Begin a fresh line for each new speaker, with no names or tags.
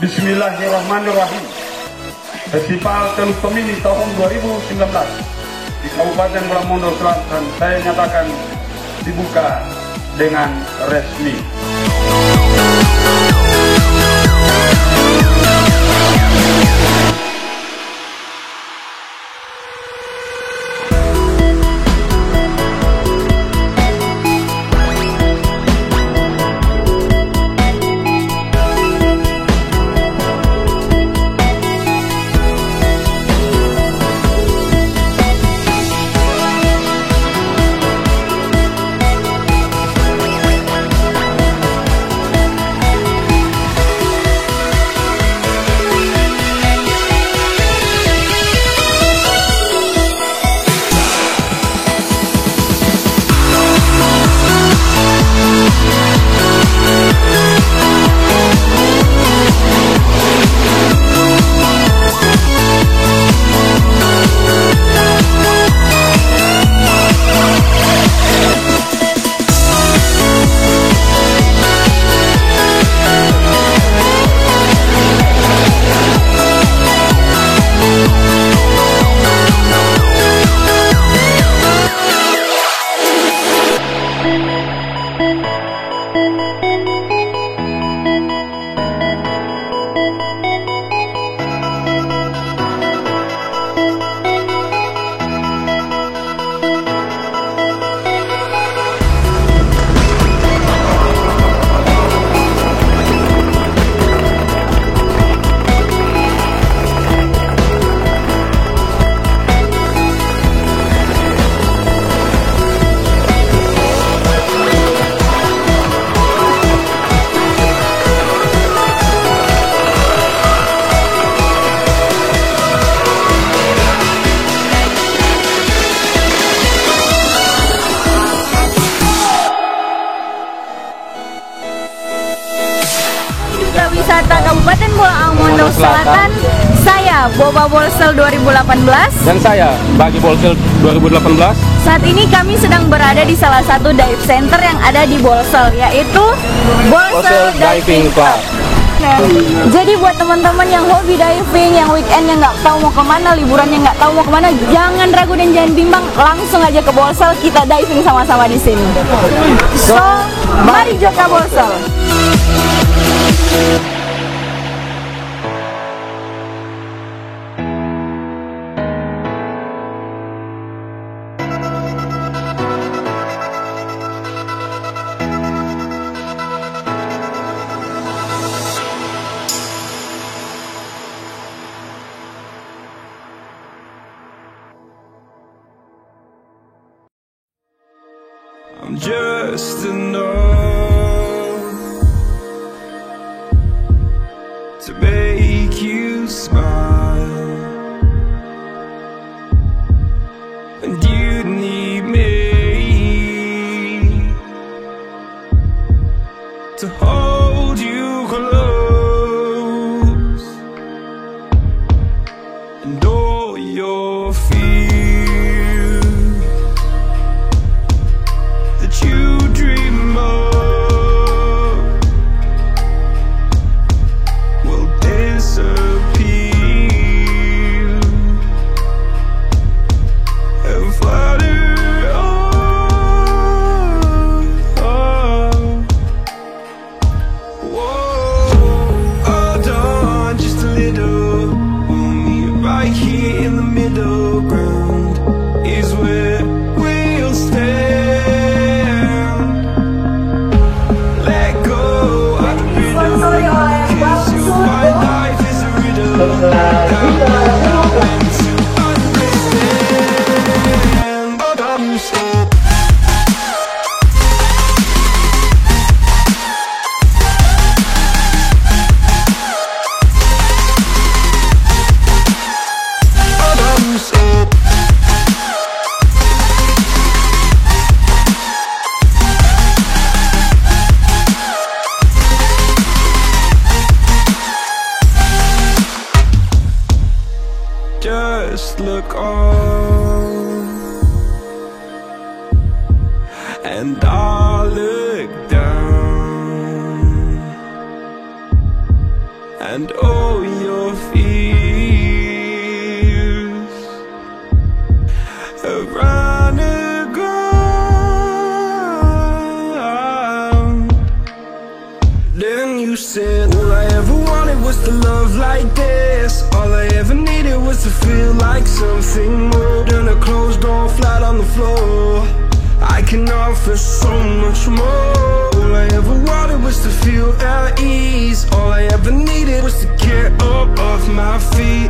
Bismillahirrahmanirrahim. Festival Teluk Tomini tahun 2019 di Kabupaten Mongondow Selatan saya nyatakan dibuka dengan resmi.
Wisata Kabupaten Bolaang, Mongondow Selatan. Saya Boba BOL-SEL 2018
dan saya bagi BOL-SEL 2018.
Saat ini kami sedang berada di salah satu dive center yang ada di BOL-SEL, yaitu BOL-SEL Diving Club. Nah, jadi buat teman-teman yang hobi diving, yang weekend yang nggak tahu mau kemana, liburannya nggak tahu mau kemana, jangan ragu dan jangan bimbang, langsung aja ke BOL-SEL, kita diving sama-sama di sini. So, mari joka BOL-SEL.
I'm just enough to make you smile, and you need me to hold you close, and all your fears that you dream of will disappear and flutter on. Whoa, hold on just a little. We'll meet right here in the middle ground is where we'll stand. Just look on, and I'll look down, and all your fears around the ground. Then you said, all I ever wanted was to love like this. All I ever needed was to feel like something more than a closed door flat on the floor. I can offer so much more. All I ever wanted was to feel at ease. All I ever needed was to get up off my feet.